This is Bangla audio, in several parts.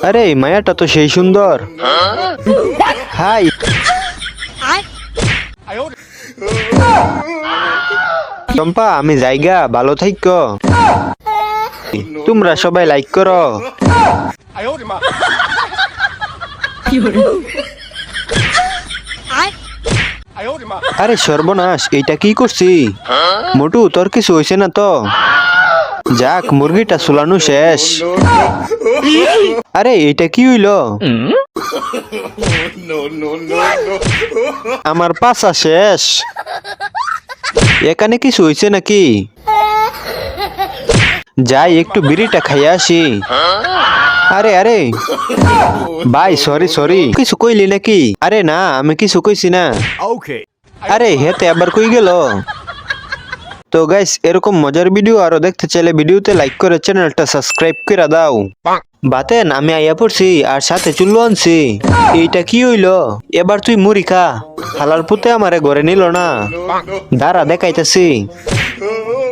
আরে মায়াটা তো সেই সুন্দর। হাই চম্পা, আমি জায়গা ভালো থাইকো। তোমরা সবাই লাইক করো। আরে সর্বনাশ, এইটা কি করছি? মোটু, তোর কিছু হয়েছে না তো? যাক, মুরগিটা সুলানো শেষ। আরে এইটা কি হইলো? আমার পাছা শেষ। এখানে কিছু হয়েছে নাকি? যাই একটু বিড়িটা খাইয়া আসি। আরে আরে ভাই, সরি সরি, কিছু কইলি নাকি? আরে না, আমি কিছু কইছি না। আরে হেতে আবার কই গেল? তো গাইস, এরকম মজার ভিডিও আরো দেখতে চাইলে ভিডিওতে লাইক করে চ্যানেলটা সাবস্ক্রাইব করে দাও। বাতেন, আমি আইয়া পড়ছি আর সাথে চুল্লু আনছি। এইটা কি হইলো? এবার তুই মুড়ি খা। হালার পুতে আমারে ঘরে নিল না। দাঁড়া দেখাইতাছি।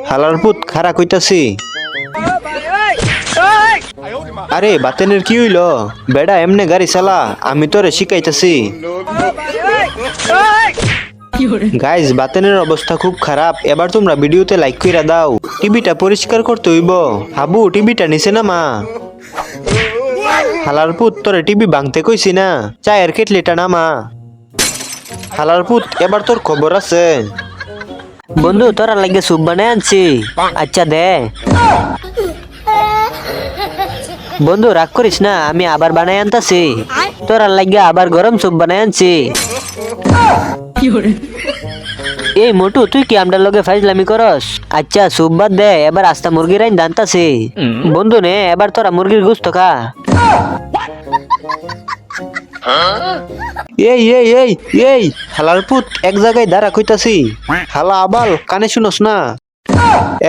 হালার পুত খারা কইতাছি। আরে বাতেনের কি হইলো? বেড়া এমনে গাড়ি চালা, আমি তোরে শিখাইতাছি। গাইস, বাতেনের অবস্থা খুব খারাপ। এবার তোমরা ভিডিওতে লাইক কইরা দাও। টিভিটা পরিষ্কার করতে হইব। হাবু, টিভিটা নিচে না মা। হালার পুত, তোরে টিভি ভাঙতে কইছি না। চায়ের কেটলিটা নামা। হালার পুত, এবার তোর খবর আছে। বন্ধু, তোরা লাগে স্যুপ বানায় আনছি। আচ্ছা দে। বন্ধু রাগ করিস না, আমি আবার বানায় আনতাছি। তোরা লাগে আবার গরম স্যুপ বানায় আনছি। এই মোটু, তুই কি আমটার লগে ফাইজলামি করস? আচ্ছা স্যুপ বাদ দে, এবার আস্তা মুরগির আইন দান্তাছি। বন্ধু নে, এবার তোরা মুরগির গোশত খা। এই এই এই এই হালার পুত, এক জায়গায় দাঁড়া কইতাছি। হালা আবাল, কানে শুনস না?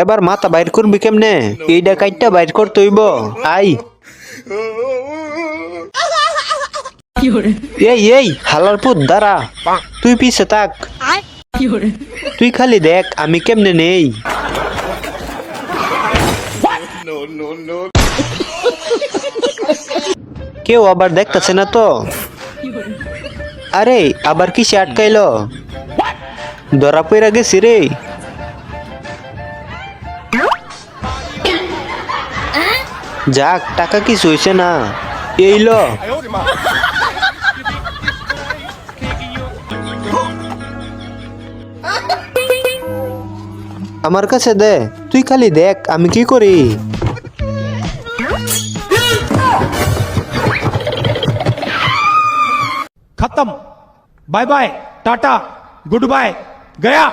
এবার মাথা বাইর করবি কেমনে? এইটা কাইটটা বাইর করতে হইব। আই এই এই হালার পুত, দাঁড়া। তুই পিছে থাক। তুই খালি দেখ আমি কেমনে নেই। কেউ আবার দেখতেছে না তো? আরে আবার কিসে আটকাইলো? ধরা পইরা গেছি রে। যাক, টাকা কিছু হইছে না। এইলো আমার কাছে দে। তুই খালি দেখ আমি কি করি। खत्म। बाय बाय, टाटा, गुड बाय, गया।